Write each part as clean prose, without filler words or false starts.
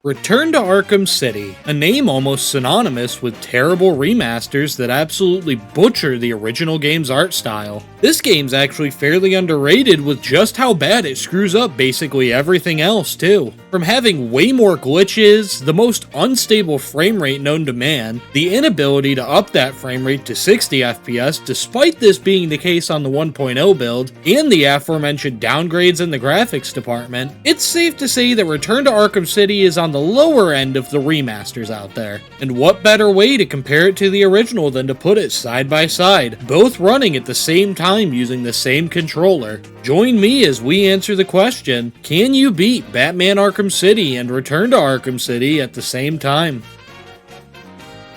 Return to Arkham City, a name almost synonymous with terrible remasters that absolutely butcher the original game's art style. This game's actually fairly underrated with just how bad it screws up basically everything else too. From having way more glitches, the most unstable frame rate known to man, the inability to up that frame rate to 60 FPS despite this being the case on the 1.0 build, and the aforementioned downgrades in the graphics department, it's safe to say that Return to Arkham City is on the lower end of the remasters out there. And what better way to compare it to the original than to put it side by side, both running at the same time using the same controller. Join me as we answer the question, can you beat Batman Arkham City and Return to Arkham City at the same time?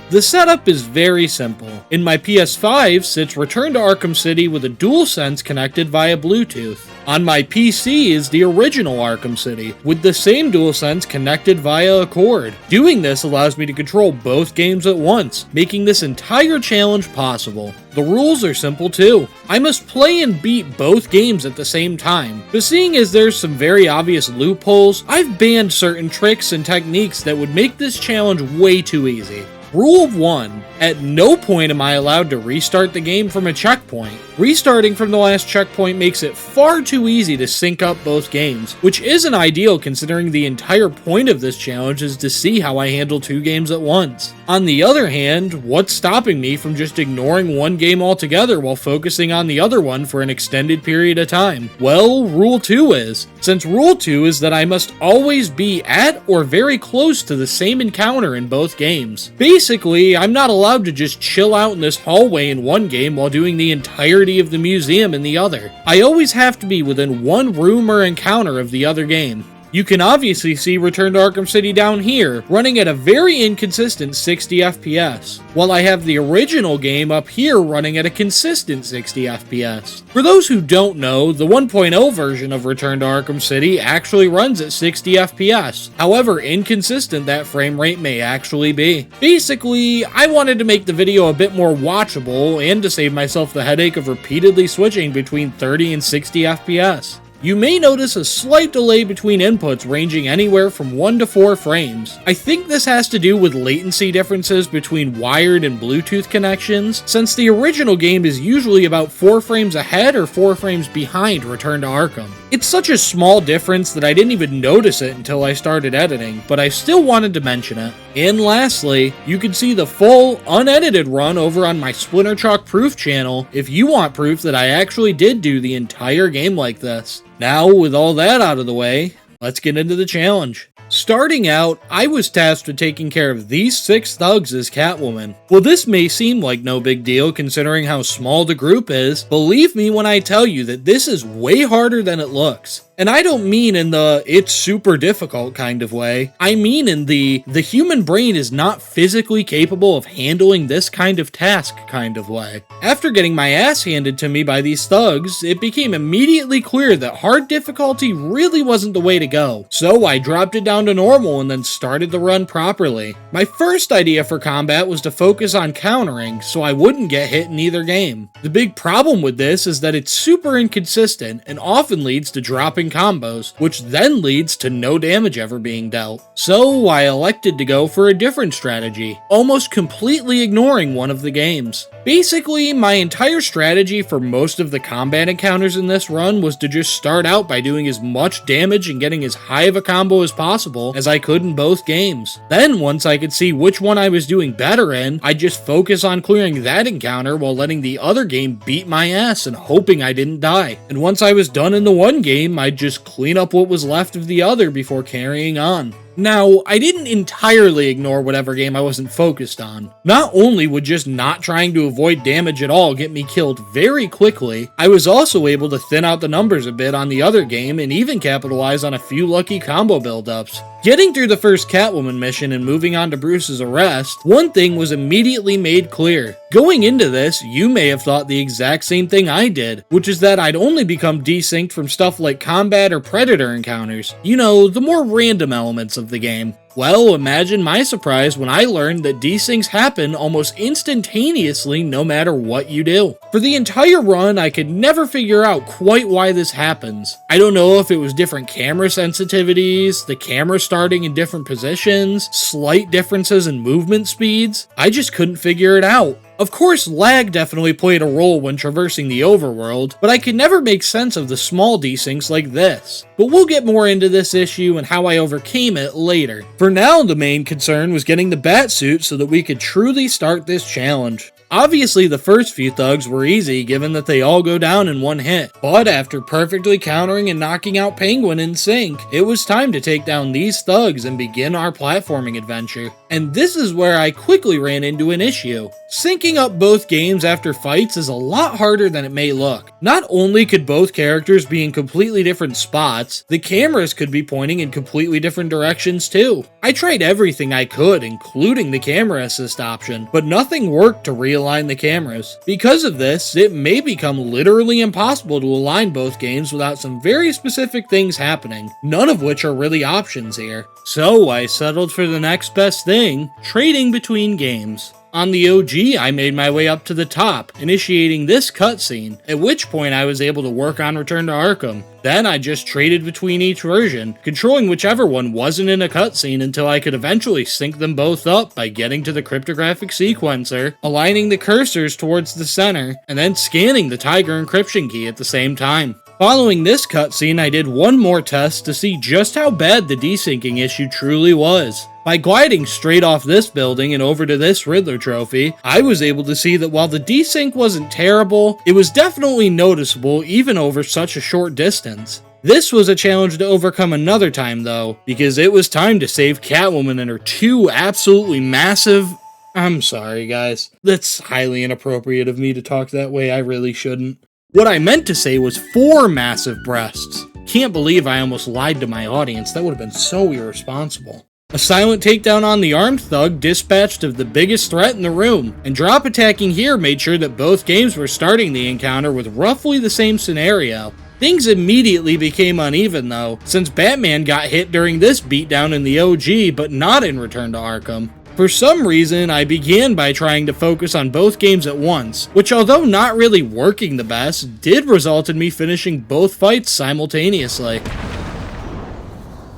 The setup is very simple. In my PS5 sits Return to Arkham City with a Dualsense connected via Bluetooth. On my PC is the original Arkham City, with the same Dualsense connected via a cord. Doing this allows me to control both games at once, making this entire challenge possible. The rules are simple too. I must play and beat both games at the same time, but seeing as there's some very obvious loopholes, I've banned certain tricks and techniques that would make this challenge way too easy. Rule of 1. At no point am I allowed to restart the game from a checkpoint. Restarting from the last checkpoint makes it far too easy to sync up both games, which isn't ideal considering the entire point of this challenge is to see how I handle two games at once. On the other hand, what's stopping me from just ignoring one game altogether while focusing on the other one for an extended period of time? Well, Rule 2 is. Since Rule 2 is that I must always be at or very close to the same encounter in both games. Basically, I'm not allowed to just chill out in this hallway in one game while doing the entirety of the museum in the other. I always have to be within one room or encounter of the other game. You can obviously see Return to Arkham City down here, running at a very inconsistent 60 FPS, while I have the original game up here running at a consistent 60 FPS. For those who don't know, the 1.0 version of Return to Arkham City actually runs at 60 FPS, however inconsistent that frame rate may actually be. Basically, I wanted to make the video a bit more watchable and to save myself the headache of repeatedly switching between 30 and 60 FPS. You may notice a slight delay between inputs ranging anywhere from 1 to 4 frames. I think this has to do with latency differences between wired and Bluetooth connections, since the original game is usually about 4 frames ahead or 4 frames behind Return to Arkham. It's such a small difference that I didn't even notice it until I started editing, but I still wanted to mention it. And lastly, you can see the full, unedited run over on my Splinter Chalk Proof channel if you want proof that I actually did do the entire game like this. Now, with all that out of the way, let's get into the challenge. Starting out, I was tasked with taking care of these 6 thugs as Catwoman. While this may seem like no big deal considering how small the group is, believe me when I tell you that this is way harder than it looks. And I don't mean in the it's super difficult kind of way. I mean in the human brain is not physically capable of handling this kind of task kind of way. After getting my ass handed to me by these thugs, it became immediately clear that hard difficulty really wasn't the way to go. So I dropped it down to normal and then started the run properly. My first idea for combat was to focus on countering so I wouldn't get hit in either game. The big problem with this is that it's super inconsistent and often leads to dropping combos, which then leads to no damage ever being dealt. So I elected to go for a different strategy, almost completely ignoring one of the games. Basically, my entire strategy for most of the combat encounters in this run was to just start out by doing as much damage and getting as high of a combo as possible as I could in both games. Then, once I could see which one I was doing better in, I'd just focus on clearing that encounter while letting the other game beat my ass and hoping I didn't die. And once I was done in the one game, I'd just clean up what was left of the other before carrying on. Now, I didn't entirely ignore whatever game I wasn't focused on. Not only would just not trying to avoid damage at all get me killed very quickly, I was also able to thin out the numbers a bit on the other game and even capitalize on a few lucky combo buildups. Getting through the first Catwoman mission and moving on to Bruce's arrest, one thing was immediately made clear. Going into this, you may have thought the exact same thing I did, which is that I'd only become desynced from stuff like combat or predator encounters. You know, the more random elements of of the game. Well, imagine my surprise when I learned that desyncs happen almost instantaneously no matter what you do. For the entire run, I could never figure out quite why this happens. I don't know if it was different camera sensitivities, the camera starting in different positions, slight differences in movement speeds. I just couldn't figure it out. Of course, lag definitely played a role when traversing the overworld, but I could never make sense of the small desyncs like this. But we'll get more into this issue and how I overcame it later. For now, the main concern was getting the Batsuit so that we could truly start this challenge. Obviously, the first few thugs were easy given that they all go down in one hit, but after perfectly countering and knocking out Penguin in sync, it was time to take down these thugs and begin our platforming adventure. And this is where I quickly ran into an issue. Syncing up both games after fights is a lot harder than it may look. Not only could both characters be in completely different spots, the cameras could be pointing in completely different directions too. I tried everything I could, including the camera assist option, but nothing worked to realign the cameras. Because of this, it may become literally impossible to align both games without some very specific things happening, none of which are really options here. So I settled for the next best thing, trading between games. On the OG, I made my way up to the top, initiating this cutscene, at which point I was able to work on Return to Arkham. Then I just traded between each version, controlling whichever one wasn't in a cutscene until I could eventually sync them both up by getting to the cryptographic sequencer, aligning the cursors towards the center, and then scanning the Tiger encryption key at the same time. Following this cutscene, I did one more test to see just how bad the desyncing issue truly was. By gliding straight off this building and over to this Riddler trophy, I was able to see that while the desync wasn't terrible, it was definitely noticeable even over such a short distance. This was a challenge to overcome another time though, because it was time to save Catwoman and her two absolutely massive... I'm sorry guys, that's highly inappropriate of me to talk that way, I really shouldn't. What I meant to say was 4 massive breasts. Can't believe I almost lied to my audience, that would have been so irresponsible. A silent takedown on the armed thug dispatched of the biggest threat in the room, and drop attacking here made sure that both games were starting the encounter with roughly the same scenario. Things immediately became uneven though, since Batman got hit during this beatdown in the OG but not in Return to Arkham. For some reason, I began by trying to focus on both games at once, which although not really working the best, did result in me finishing both fights simultaneously.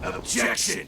Objection!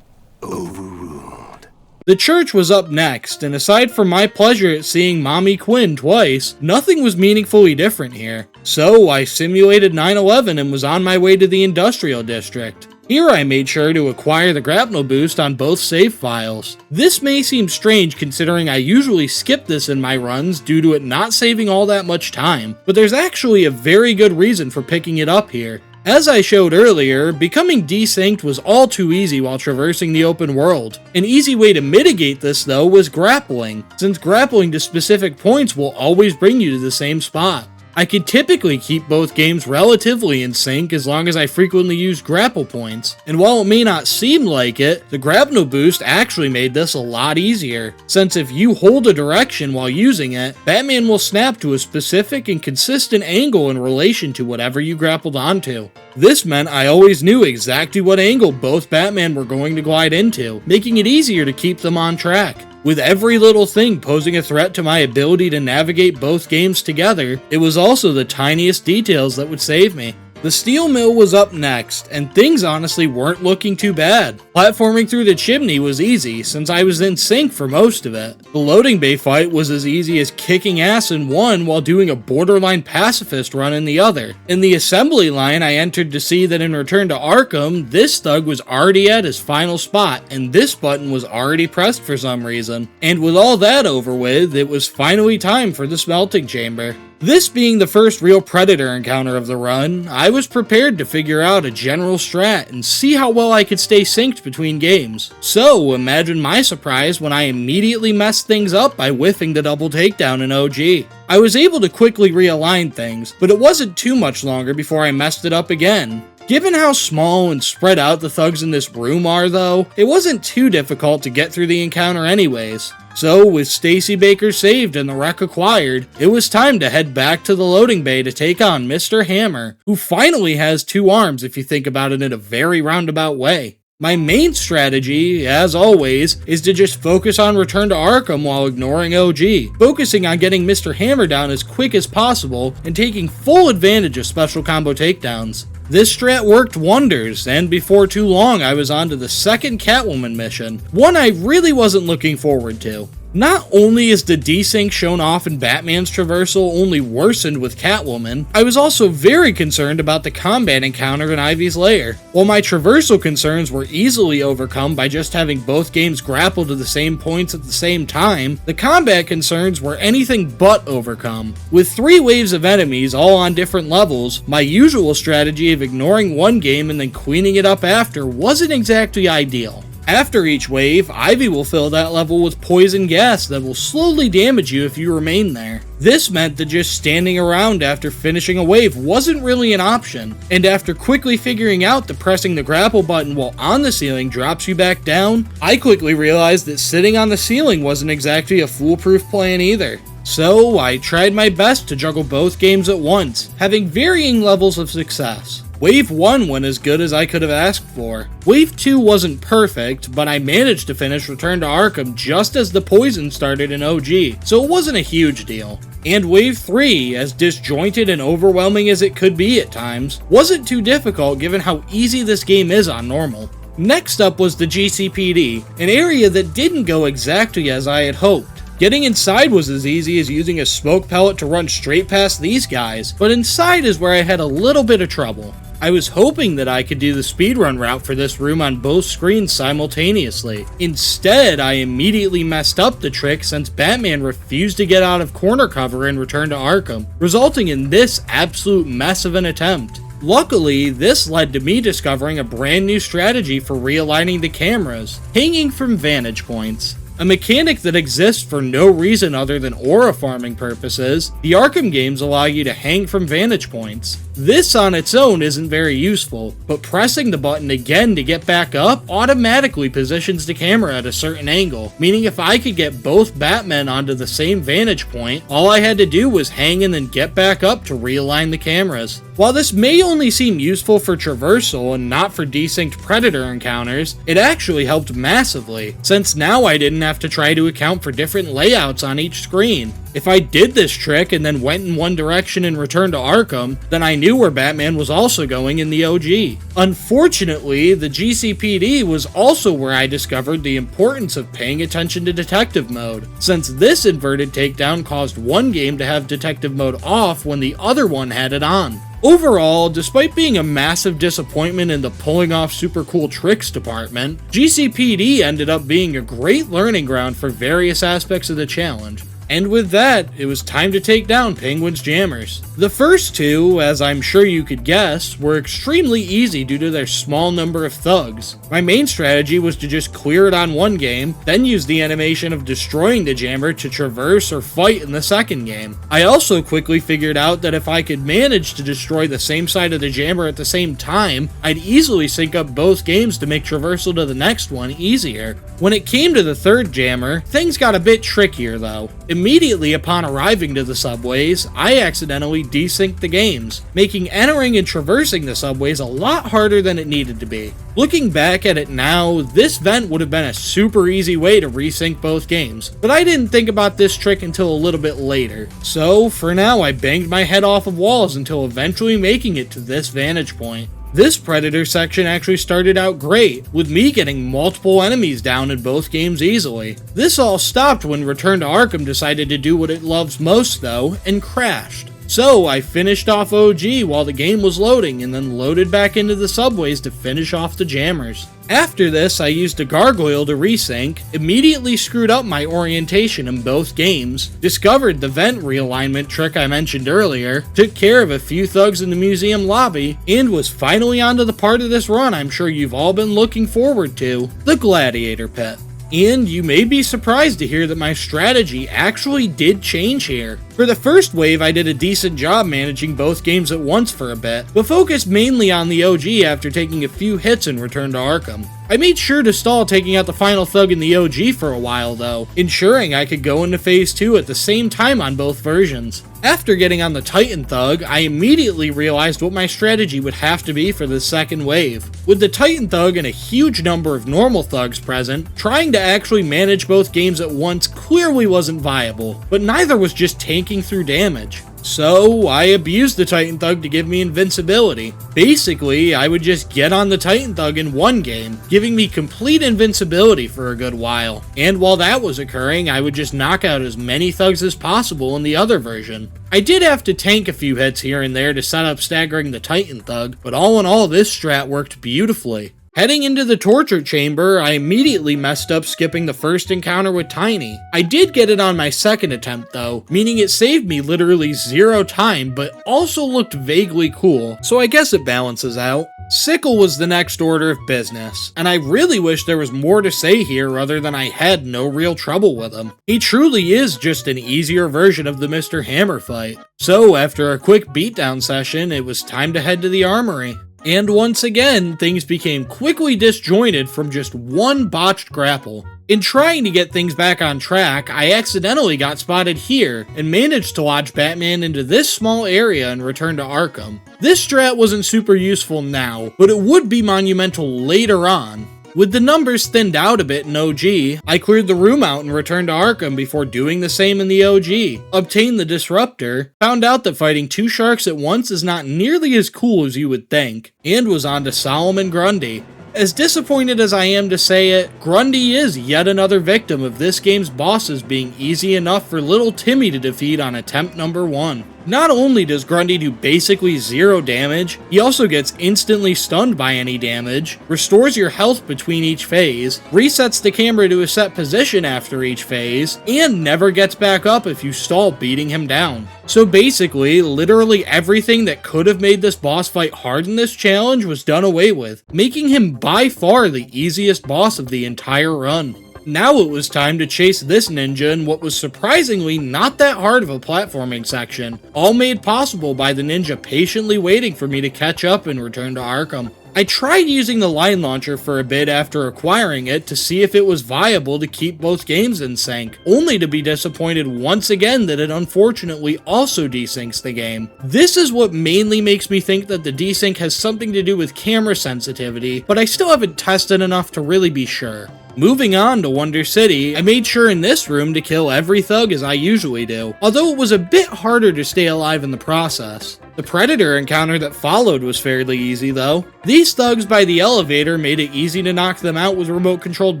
Overruled. The church was up next, and aside from my pleasure at seeing Mommy Quinn twice, nothing was meaningfully different here. So I simulated 9/11 and was on my way to the industrial district. Here I made sure to acquire the grapnel boost on both save files. This may seem strange considering I usually skip this in my runs due to it not saving all that much time, but there's actually a very good reason for picking it up here. As I showed earlier, becoming desynced was all too easy while traversing the open world. An easy way to mitigate this though was grappling, since grappling to specific points will always bring you to the same spot. I could typically keep both games relatively in sync as long as I frequently use grapple points, and while it may not seem like it, the grapnel boost actually made this a lot easier, since if you hold a direction while using it, Batman will snap to a specific and consistent angle in relation to whatever you grappled onto. This meant I always knew exactly what angle both Batman were going to glide into, making it easier to keep them on track. With every little thing posing a threat to my ability to navigate both games together, it was also the tiniest details that would save me. The steel mill was up next, and things honestly weren't looking too bad. Platforming through the chimney was easy, since I was in sync for most of it. The loading bay fight was as easy as kicking ass in one while doing a borderline pacifist run in the other. In the assembly line, I entered to see that in Return to Arkham, this thug was already at his final spot, and this button was already pressed for some reason. And with all that over with, it was finally time for the smelting chamber. This being the first real Predator encounter of the run, I was prepared to figure out a general strat and see how well I could stay synced between games. So imagine my surprise when I immediately messed things up by whiffing the double takedown in OG. I was able to quickly realign things, but it wasn't too much longer before I messed it up again. Given how small and spread out the thugs in this room are though, it wasn't too difficult to get through the encounter anyways. So with Stacy Baker saved and the wreck acquired, it was time to head back to the loading bay to take on Mr. Hammer, who finally has 2 arms if you think about it in a very roundabout way. My main strategy, as always, is to just focus on Return to Arkham while ignoring OG, focusing on getting Mr. Hammer down as quick as possible and taking full advantage of special combo takedowns. This strat worked wonders, and before too long I was on to the second Catwoman mission, one I really wasn't looking forward to. Not only is the desync shown off in Batman's Traversal only worsened with Catwoman, I was also very concerned about the combat encounter in Ivy's lair. While my Traversal concerns were easily overcome by just having both games grapple to the same points at the same time, the combat concerns were anything but overcome. With 3 waves of enemies all on different levels, my usual strategy of ignoring one game and then cleaning it up after wasn't exactly ideal. After each wave, Ivy will fill that level with poison gas that will slowly damage you if you remain there. This meant that just standing around after finishing a wave wasn't really an option, and after quickly figuring out that pressing the grapple button while on the ceiling drops you back down, I quickly realized that sitting on the ceiling wasn't exactly a foolproof plan either. So I tried my best to juggle both games at once, having varying levels of success. Wave 1 went as good as I could have asked for. Wave 2 wasn't perfect, but I managed to finish Return to Arkham just as the poison started in OG, so it wasn't a huge deal. And Wave 3, as disjointed and overwhelming as it could be at times, wasn't too difficult given how easy this game is on normal. Next up was the GCPD, an area that didn't go exactly as I had hoped. Getting inside was as easy as using a smoke pellet to run straight past these guys, but inside is where I had a little bit of trouble. I was hoping that I could do the speedrun route for this room on both screens simultaneously. Instead, I immediately messed up the trick since Batman refused to get out of corner cover and Return to Arkham, resulting in this absolute mess of an attempt. Luckily, this led to me discovering a brand new strategy for realigning the cameras, hanging from vantage points. A mechanic that exists for no reason other than aura farming purposes, the Arkham games allow you to hang from vantage points. This on its own isn't very useful, but pressing the button again to get back up automatically positions the camera at a certain angle, meaning if I could get both Batmen onto the same vantage point, all I had to do was hang and then get back up to realign the cameras. While this may only seem useful for Traversal and not for desynced Predator encounters, it actually helped massively, since now I didn't have to try to account for different layouts on each screen. If I did this trick and then went in one direction and returned to Arkham, then I knew where Batman was also going in the OG. Unfortunately, the GCPD was also where I discovered the importance of paying attention to detective mode, since this inverted takedown caused one game to have detective mode off when the other one had it on. Overall, despite being a massive disappointment in the pulling off super cool tricks department, GCPD ended up being a great learning ground for various aspects of the challenge. And with that, it was time to take down Penguin's jammers. The first 2, as I'm sure you could guess, were extremely easy due to their small number of thugs. My main strategy was to just clear it on one game, then use the animation of destroying the jammer to traverse or fight in the second game. I also quickly figured out that if I could manage to destroy the same side of the jammer at the same time, I'd easily sync up both games to make traversal to the next one easier. When it came to the third jammer, things got a bit trickier though. Immediately upon arriving to the subways, I accidentally desynced the games, making entering and traversing the subways a lot harder than it needed to be. Looking back at it now, this vent would have been a super easy way to resync both games, but I didn't think about this trick until a little bit later. So for now, I banged my head off of walls until eventually making it to this vantage point. This Predator section actually started out great, with me getting multiple enemies down in both games easily. This all stopped when Return to Arkham decided to do what it loves most though, and crashed. So I finished off OG while the game was loading and then loaded back into the subways to finish off the jammers. After this, I used a gargoyle to resync, immediately screwed up my orientation in both games, discovered the vent realignment trick I mentioned earlier, took care of a few thugs in the museum lobby, and was finally onto the part of this run I'm sure you've all been looking forward to, the Gladiator pit. And you may be surprised to hear that my strategy actually did change here. For the first wave, I did a decent job managing both games at once for a bit, but focused mainly on the OG after taking a few hits in Return to Arkham. I made sure to stall taking out the final thug in the OG for a while though, ensuring I could go into Phase 2 at the same time on both versions. After getting on the Titan Thug, I immediately realized what my strategy would have to be for the second wave. With the Titan Thug and a huge number of normal thugs present, trying to actually manage both games at once clearly wasn't viable, but neither was just tanking through damage. So, I abused the Titan Thug to give me invincibility. Basically, I would just get on the Titan Thug in one game, giving me complete invincibility for a good while. And while that was occurring, I would just knock out as many thugs as possible in the other version. I did have to tank a few hits here and there to set up staggering the Titan Thug, but all in all, this strat worked beautifully. Heading into the torture chamber, I immediately messed up skipping the first encounter with Tiny. I did get it on my second attempt though, meaning it saved me literally 0 time, but also looked vaguely cool, so I guess it balances out. Sickle was the next order of business, and I really wish there was more to say here other than I had no real trouble with him. He truly is just an easier version of the Mr. Hammer fight. So after a quick beatdown session, it was time to head to the armory. And once again, things became quickly disjointed from just one botched grapple. In trying to get things back on track, I accidentally got spotted here and managed to lodge Batman into this small area and return to Arkham. This strat wasn't super useful now, but it would be monumental later on. With the numbers thinned out a bit in OG, I cleared the room out and returned to Arkham before doing the same in the OG, obtained the Disruptor, found out that fighting 2 sharks at once is not nearly as cool as you would think, and was on to Solomon Grundy. As disappointed as I am to say it, Grundy is yet another victim of this game's bosses being easy enough for little Timmy to defeat on attempt number 1. Not only does Grundy do basically 0 damage, he also gets instantly stunned by any damage, restores your health between each phase, resets the camera to a set position after each phase, and never gets back up if you stall beating him down. So basically, literally everything that could have made this boss fight hard in this challenge was done away with, making him by far the easiest boss of the entire run. Now it was time to chase this ninja in what was surprisingly not that hard of a platforming section, all made possible by the ninja patiently waiting for me to catch up and return to Arkham. I tried using the line launcher for a bit after acquiring it to see if it was viable to keep both games in sync, only to be disappointed once again that it unfortunately also desyncs the game. This is what mainly makes me think that the desync has something to do with camera sensitivity, but I still haven't tested enough to really be sure. Moving on to Wonder City, I made sure in this room to kill every thug as I usually do, although it was a bit harder to stay alive in the process. The Predator encounter that followed was fairly easy though. These thugs by the elevator made it easy to knock them out with remote-controlled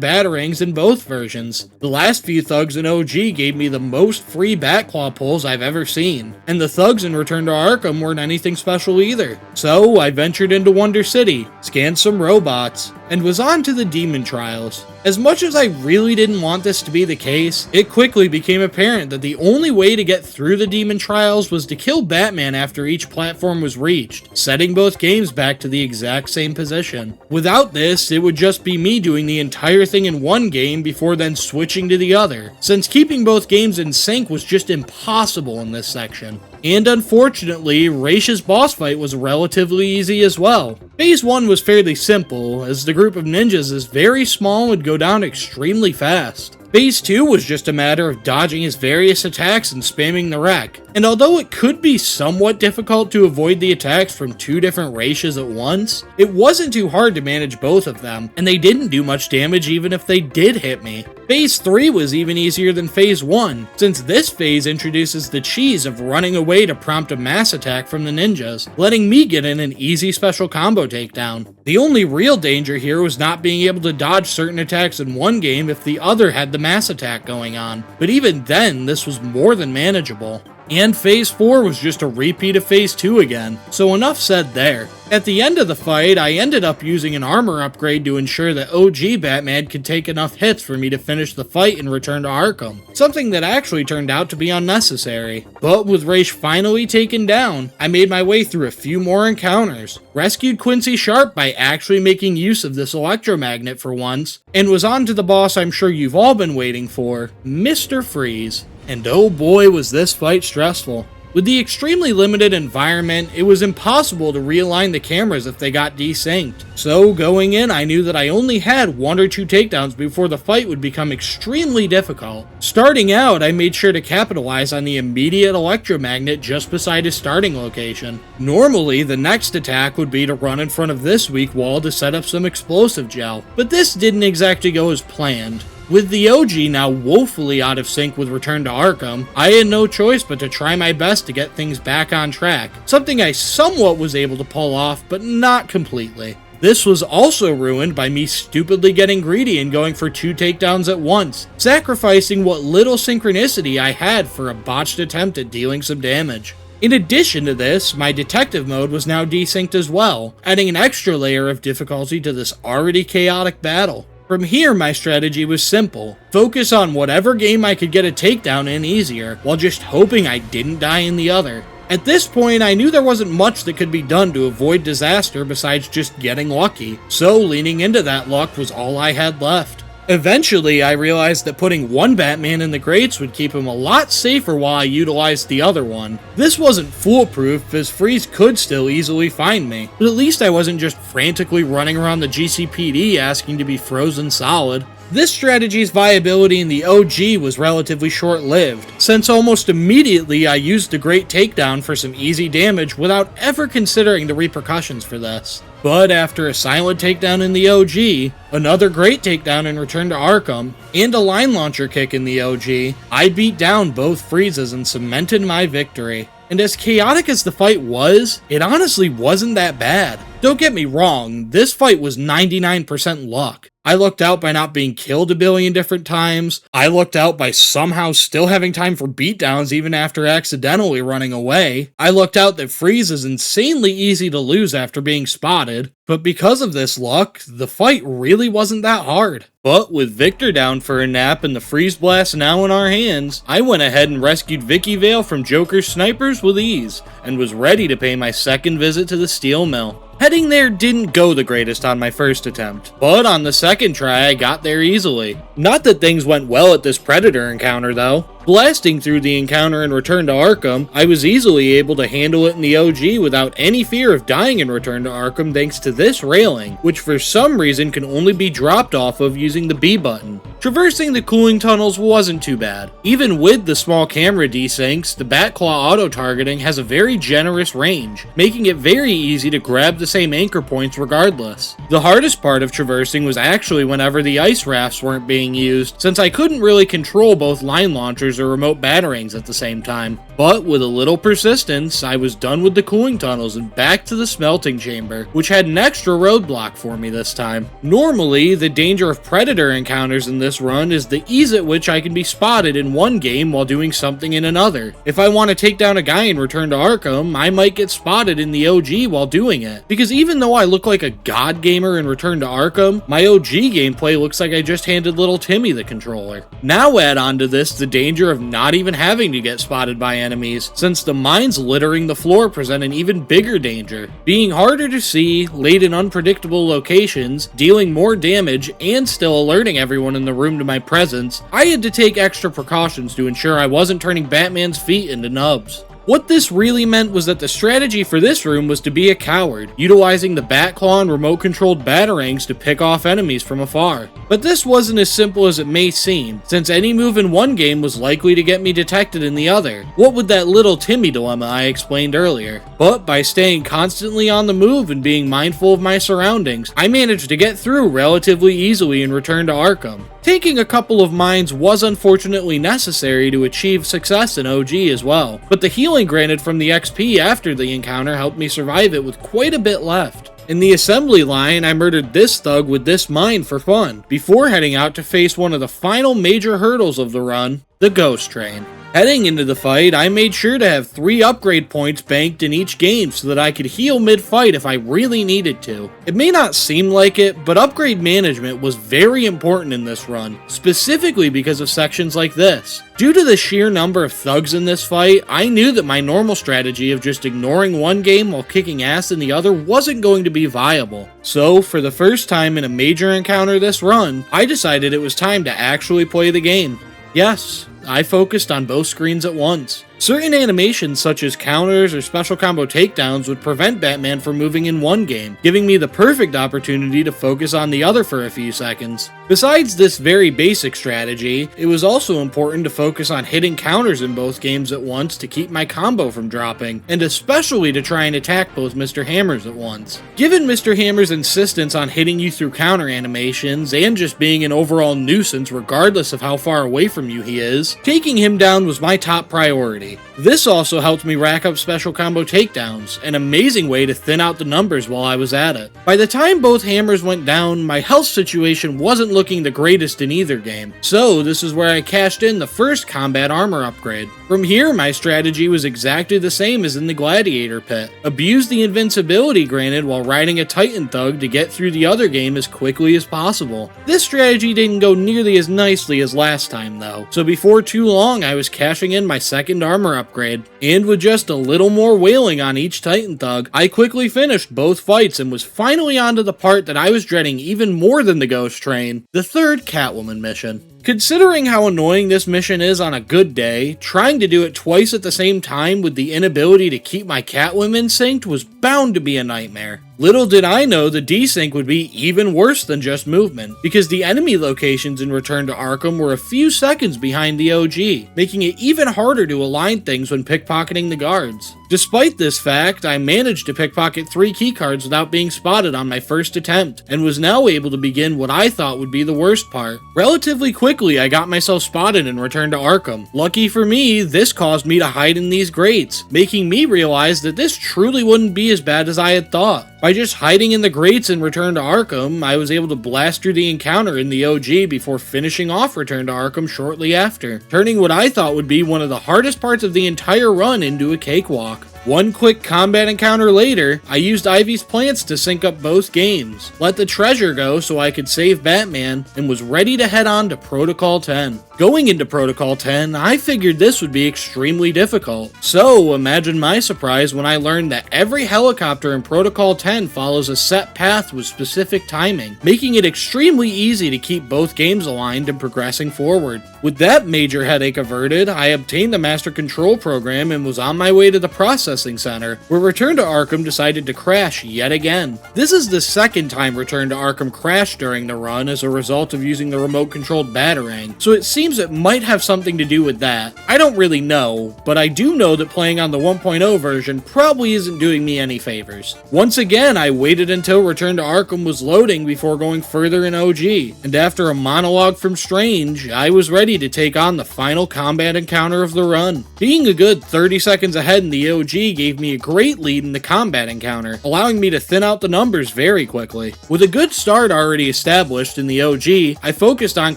batarangs in both versions. The last few thugs in OG gave me the most free Batclaw pulls I've ever seen, and the thugs in Return to Arkham weren't anything special either. So I ventured into Wonder City, scanned some robots, and was on to the Demon Trials. As much as I really didn't want this to be the case, it quickly became apparent that the only way to get through the Demon Trials was to kill Batman after each platform was reached, setting both games back to the exact same position. Without this, it would just be me doing the entire thing in one game before then switching to the other, since keeping both games in sync was just impossible in this section. And unfortunately, Raish's boss fight was relatively easy as well. Phase 1 was fairly simple, as the group of ninjas is very small and would go down extremely fast. Phase 2 was just a matter of dodging his various attacks and spamming the wreck, and although it could be somewhat difficult to avoid the attacks from 2 different Raishas at once, it wasn't too hard to manage both of them, and they didn't do much damage even if they did hit me. Phase 3 was even easier than Phase 1, since this phase introduces the cheese of running away to prompt a mass attack from the ninjas, letting me get in an easy special combo takedown. The only real danger here was not being able to dodge certain attacks in one game if the other had the mass attack going on, but even then, this was more than manageable. And Phase 4 was just a repeat of Phase 2 again, so enough said there. At the end of the fight, I ended up using an armor upgrade to ensure that OG Batman could take enough hits for me to finish the fight and return to Arkham, something that actually turned out to be unnecessary. But with Ra's finally taken down, I made my way through a few more encounters, rescued Quincy Sharp by actually making use of this electromagnet for once, and was on to the boss I'm sure you've all been waiting for, Mr. Freeze. And oh boy was this fight stressful. With the extremely limited environment, it was impossible to realign the cameras if they got desynced. So going in, I knew that I only had 1 or 2 takedowns before the fight would become extremely difficult. Starting out, I made sure to capitalize on the immediate electromagnet just beside his starting location. Normally, the next attack would be to run in front of this weak wall to set up some explosive gel, but this didn't exactly go as planned. With the OG now woefully out of sync with Return to Arkham, I had no choice but to try my best to get things back on track, something I somewhat was able to pull off, but not completely. This was also ruined by me stupidly getting greedy and going for 2 takedowns at once, sacrificing what little synchronicity I had for a botched attempt at dealing some damage. In addition to this, my detective mode was now desynced as well, adding an extra layer of difficulty to this already chaotic battle. From here, my strategy was simple. Focus on whatever game I could get a takedown in easier, while just hoping I didn't die in the other. At this point, I knew there wasn't much that could be done to avoid disaster besides just getting lucky, so leaning into that luck was all I had left. Eventually, I realized that putting one Batman in the grates would keep him a lot safer while I utilized the other one. This wasn't foolproof, as Freeze could still easily find me, but at least I wasn't just frantically running around the GCPD asking to be frozen solid. This strategy's viability in the OG was relatively short-lived, since almost immediately I used the Great Takedown for some easy damage without ever considering the repercussions for this. But after a silent takedown in the OG, another Great Takedown in Return to Arkham, and a line launcher kick in the OG, I beat down both Freezes and cemented my victory. And as chaotic as the fight was, it honestly wasn't that bad. Don't get me wrong, this fight was 99% luck. I lucked out by not being killed a billion different times. I lucked out by somehow still having time for beatdowns even after accidentally running away. I lucked out that Freeze is insanely easy to lose after being spotted. But because of this luck, the fight really wasn't that hard. But with Victor down for a nap and the Freeze Blast now in our hands, I went ahead and rescued Vicky Vale from Joker's snipers with ease, and was ready to pay my second visit to the steel mill. Heading there didn't go the greatest on my first attempt, but on the second try I got there easily. Not that things went well at this Predator encounter though. Blasting through the encounter in Return to Arkham, I was easily able to handle it in the OG without any fear of dying in Return to Arkham thanks to this railing, which for some reason can only be dropped off of using the B button. Traversing the cooling tunnels wasn't too bad. Even with the small camera desyncs, the Batclaw auto-targeting has a very generous range, making it very easy to grab the same anchor points regardless. The hardest part of traversing was actually whenever the ice rafts weren't being used, since I couldn't really control both line launchers or remote batarangs at the same time. But with a little persistence, I was done with the cooling tunnels and back to the smelting chamber, which had an extra roadblock for me this time. Normally, the danger of Predator encounters in this run is the ease at which I can be spotted in one game while doing something in another. If I want to take down a guy in Return to Arkham, I might get spotted in the OG while doing it. Because even though I look like a god gamer in Return to Arkham, my OG gameplay looks like I just handed little Timmy the controller. Now add on to this the danger of not even having to get spotted by enemies, since the mines littering the floor present an even bigger danger. Being harder to see, laid in unpredictable locations, dealing more damage, and still alerting everyone in the room to my presence, I had to take extra precautions to ensure I wasn't turning Batman's feet into nubs. What this really meant was that the strategy for this room was to be a coward, utilizing the Batclaw and remote-controlled batarangs to pick off enemies from afar. But this wasn't as simple as it may seem, since any move in one game was likely to get me detected in the other. What with that little Timmy dilemma I explained earlier. But by staying constantly on the move and being mindful of my surroundings, I managed to get through relatively easily and return to Arkham. Taking a couple of mines was unfortunately necessary to achieve success in OG as well, but the healing granted from the XP after the encounter helped me survive it with quite a bit left. In the assembly line, I murdered this thug with this mine for fun, before heading out to face one of the final major hurdles of the run, the Ghost Train. Heading into the fight, I made sure to have 3 upgrade points banked in each game so that I could heal mid-fight if I really needed to. It may not seem like it, but upgrade management was very important in this run, specifically because of sections like this. Due to the sheer number of thugs in this fight, I knew that my normal strategy of just ignoring one game while kicking ass in the other wasn't going to be viable. So, for the first time in a major encounter this run, I decided it was time to actually play the game. Yes, I focused on both screens at once. Certain animations such as counters or special combo takedowns would prevent Batman from moving in one game, giving me the perfect opportunity to focus on the other for a few seconds. Besides this very basic strategy, it was also important to focus on hitting counters in both games at once to keep my combo from dropping, and especially to try and attack both Mr. Hammers at once. Given Mr. Hammer's insistence on hitting you through counter animations, and just being an overall nuisance regardless of how far away from you he is, taking him down was my top priority. This also helped me rack up special combo takedowns, an amazing way to thin out the numbers while I was at it. By the time both hammers went down, my health situation wasn't looking the greatest in either game, so this is where I cashed in the first combat armor upgrade. From here, my strategy was exactly the same as in the Gladiator pit. Abuse the invincibility granted while riding a Titan Thug to get through the other game as quickly as possible. This strategy didn't go nearly as nicely as last time though, so before too long I was cashing in my second armor upgrade, and with just a little more wailing on each Titan Thug, I quickly finished both fights and was finally onto the part that I was dreading even more than the Ghost Train, the third Catwoman mission. Considering how annoying this mission is on a good day, trying to do it twice at the same time with the inability to keep my Catwoman synced was bound to be a nightmare. Little did I know the desync would be even worse than just movement, because the enemy locations in Return to Arkham were a few seconds behind the OG, making it even harder to align things when pickpocketing the guards. Despite this fact, I managed to pickpocket 3 keycards without being spotted on my first attempt, and was now able to begin what I thought would be the worst part. Relatively quickly, I got myself spotted and returned to Arkham. Lucky for me, this caused me to hide in these grates, making me realize that this truly wouldn't be as bad as I had thought. By just hiding in the grates and Return to Arkham, I was able to blast through the encounter in the OG before finishing off Return to Arkham shortly after, turning what I thought would be one of the hardest parts of the entire run into a cakewalk. One quick combat encounter later, I used Ivy's plants to sync up both games, let the treasure go so I could save Batman, and was ready to head on to Protocol 10. Going into Protocol 10, I figured this would be extremely difficult. So, imagine my surprise when I learned that every helicopter in Protocol 10 follows a set path with specific timing, making it extremely easy to keep both games aligned and progressing forward. With that major headache averted, I obtained the Master Control program and was on my way to the processing center, where Return to Arkham decided to crash yet again. This is the second time Return to Arkham crashed during the run as a result of using the remote-controlled Batarang, so it seems it might have something to do with that. I don't really know, but I do know that playing on the 1.0 version probably isn't doing me any favors. Once again, I waited until Return to Arkham was loading before going further in OG, and after a monologue from Strange, I was ready to take on the final combat encounter of the run. Being a good 30 seconds ahead in the OG gave me a great lead in the combat encounter, allowing me to thin out the numbers very quickly. With a good start already established in the OG, I focused on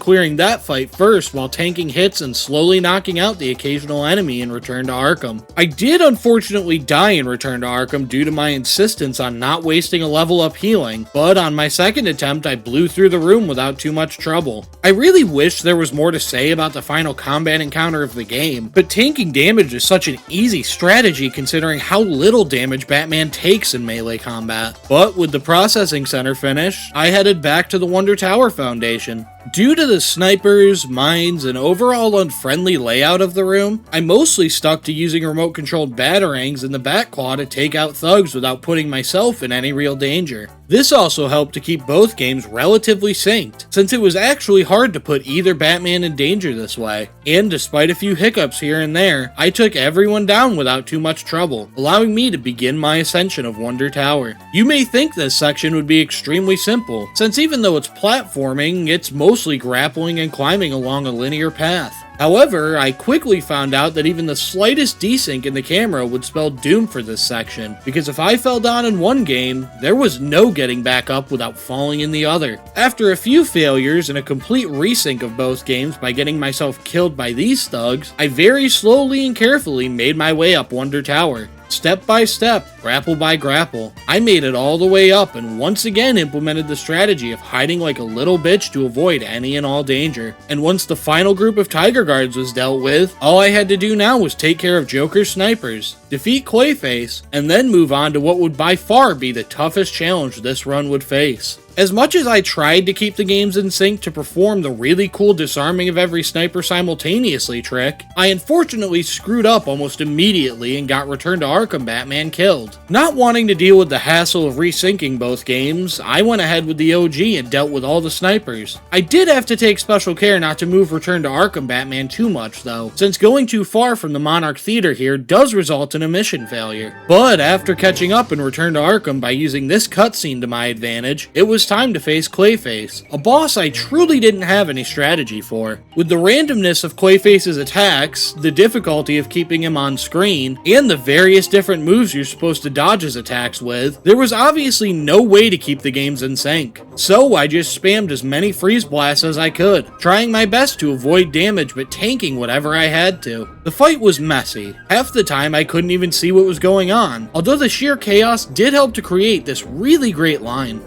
clearing that fight first while tanking hits and slowly knocking out the occasional enemy in Return to Arkham. I did unfortunately die in Return to Arkham due to my insistence on not wasting a level up healing, but on my second attempt I blew through the room without too much trouble. I really wish there was more to say about the final combat encounter of the game, but tanking damage is such an easy strategy considering how little damage Batman takes in melee combat. But with the processing center finished, I headed back to the Wonder Tower Foundation. Due to the snipers, mines, and overall unfriendly layout of the room, I mostly stuck to using remote-controlled batarangs in the back claw to take out thugs without putting myself in any real danger. This also helped to keep both games relatively synced, since it was actually hard to put either Batman in danger this way. And despite a few hiccups here and there, I took everyone down without too much trouble, allowing me to begin my ascension of Wonder Tower. You may think this section would be extremely simple, since even though it's platforming, it's mostly mostly grappling and climbing along a linear path. However, I quickly found out that even the slightest desync in the camera would spell doom for this section, because if I fell down in one game, there was no getting back up without falling in the other. After a few failures and a complete resync of both games by getting myself killed by these thugs, I very slowly and carefully made my way up Wonder Tower. Step by step, grapple by grapple, I made it all the way up and once again implemented the strategy of hiding like a little bitch to avoid any and all danger. And once the final group of Tiger Guards was dealt with, all I had to do now was take care of Joker's snipers, defeat Clayface, and then move on to what would by far be the toughest challenge this run would face. As much as I tried to keep the games in sync to perform the really cool disarming of every sniper simultaneously trick, I unfortunately screwed up almost immediately and got Return to Arkham Batman killed. Not wanting to deal with the hassle of resyncing both games, I went ahead with the OG and dealt with all the snipers. I did have to take special care not to move Return to Arkham Batman too much though, since going too far from the Monarch Theater here does result in a mission failure. But after catching up in Return to Arkham by using this cutscene to my advantage, it was time to face Clayface, a boss I truly didn't have any strategy for. With the randomness of Clayface's attacks, the difficulty of keeping him on screen, and the various different moves you're supposed to dodge his attacks with, there was obviously no way to keep the games in sync. So I just spammed as many freeze blasts as I could, trying my best to avoid damage but tanking whatever I had to. The fight was messy. Half the time I couldn't even see what was going on, although the sheer chaos did help to create this really great line.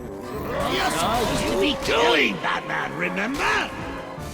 You're supposed to be doing Batman, remember?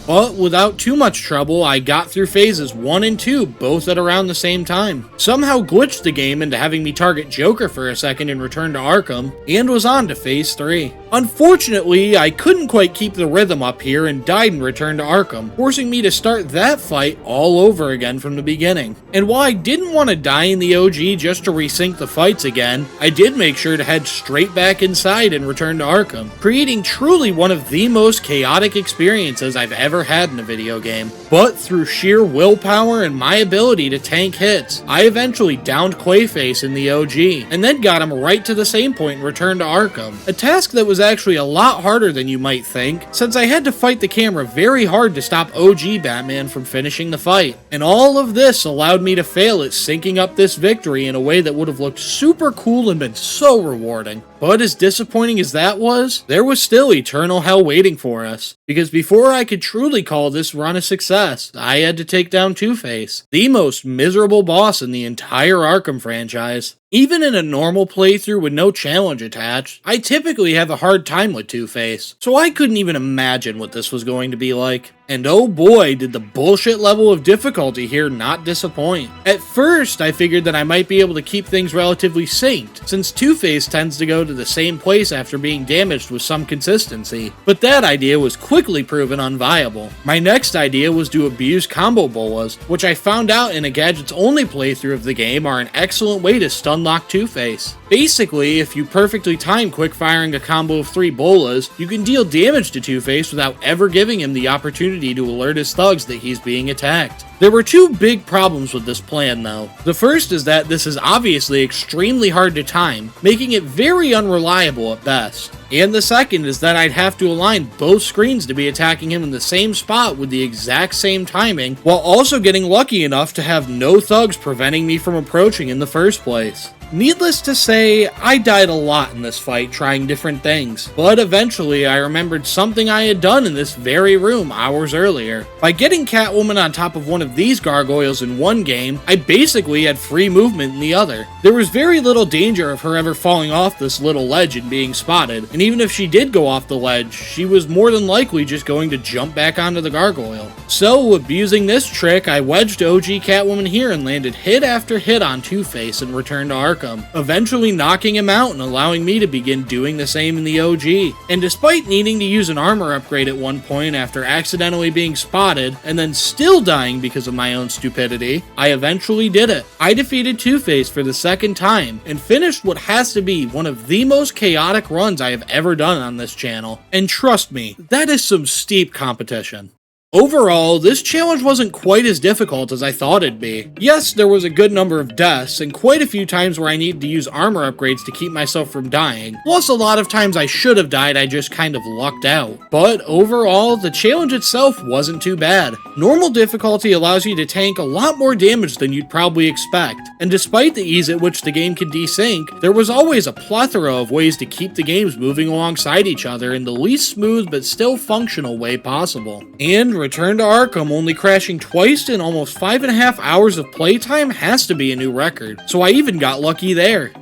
But without too much trouble, I got through phases 1 and 2, both at around the same time. Somehow glitched the game into having me target Joker for a second in Return to Arkham, and was on to phase 3. Unfortunately, I couldn't quite keep the rhythm up here and died in Return to Arkham, forcing me to start that fight all over again from the beginning. And while I didn't want to die in the OG just to resync the fights again, I did make sure to head straight back inside and Return to Arkham, creating truly one of the most chaotic experiences I've ever had in a video game. But through sheer willpower and my ability to tank hits, I eventually downed Clayface in the OG, and then got him right to the same point in Return to Arkham. A task that was actually a lot harder than you might think, since I had to fight the camera very hard to stop OG Batman from finishing the fight. And all of this allowed me to fail at syncing up this victory in a way that would have looked super cool and been so rewarding. But as disappointing as that was, there was still eternal hell waiting for us. Because before I could truly call this run a success, I had to take down Two-Face, the most miserable boss in the entire Arkham franchise. Even in a normal playthrough with no challenge attached, I typically have a hard time with Two-Face, so I couldn't even imagine what this was going to be like. And oh boy, did the bullshit level of difficulty here not disappoint. At first, I figured that I might be able to keep things relatively synced, since Two-Face tends to go to the same place after being damaged with some consistency, but that idea was quickly proven unviable. My next idea was to abuse combo bolas, which I found out in a Gadget's only playthrough of the game are an excellent way to stun lock Two-Face. Basically, if you perfectly time quick firing a combo of 3 bolas, you can deal damage to Two-Face without ever giving him the opportunity to alert his thugs that he's being attacked. There were 2 big problems with this plan though. The first is that this is obviously extremely hard to time, making it very unreliable at best. And the second is that I'd have to align both screens to be attacking him in the same spot with the exact same timing, while also getting lucky enough to have no thugs preventing me from approaching in the first place. Needless to say, I died a lot in this fight trying different things, but eventually I remembered something I had done in this very room hours earlier. By getting Catwoman on top of one of these gargoyles in one game, I basically had free movement in the other. There was very little danger of her ever falling off this little ledge and being spotted, and even if she did go off the ledge, she was more than likely just going to jump back onto the gargoyle. So, abusing this trick, I wedged OG Catwoman here and landed hit after hit on Two-Face and returned to Arkham, eventually knocking him out and allowing me to begin doing the same in the OG. And despite needing to use an armor upgrade at one point after accidentally being spotted, and then still dying because of my own stupidity, I eventually did it. I defeated Two-Face for the second time, and finished what has to be one of the most chaotic runs I have ever done on this channel. And trust me, that is some steep competition. Overall, this challenge wasn't quite as difficult as I thought it'd be. Yes, there was a good number of deaths, and quite a few times where I needed to use armor upgrades to keep myself from dying, plus a lot of times I should have died, I just kind of lucked out. But overall, the challenge itself wasn't too bad. Normal difficulty allows you to tank a lot more damage than you'd probably expect, and despite the ease at which the game can desync, there was always a plethora of ways to keep the games moving alongside each other in the least smooth but still functional way possible. And Return to Arkham only crashing twice in almost 5.5 hours of playtime has to be a new record, so I even got lucky there.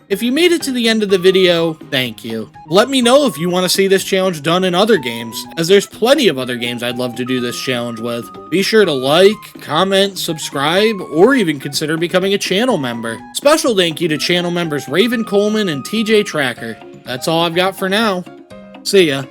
If you made it to the end of the video, thank you. Let me know if you want to see this challenge done in other games, as there's plenty of other games I'd love to do this challenge with. Be sure to like, comment, subscribe, or even consider becoming a channel member. Special thank you to channel members Raven Coleman and TJ Tracker. That's all I've got for now. See ya.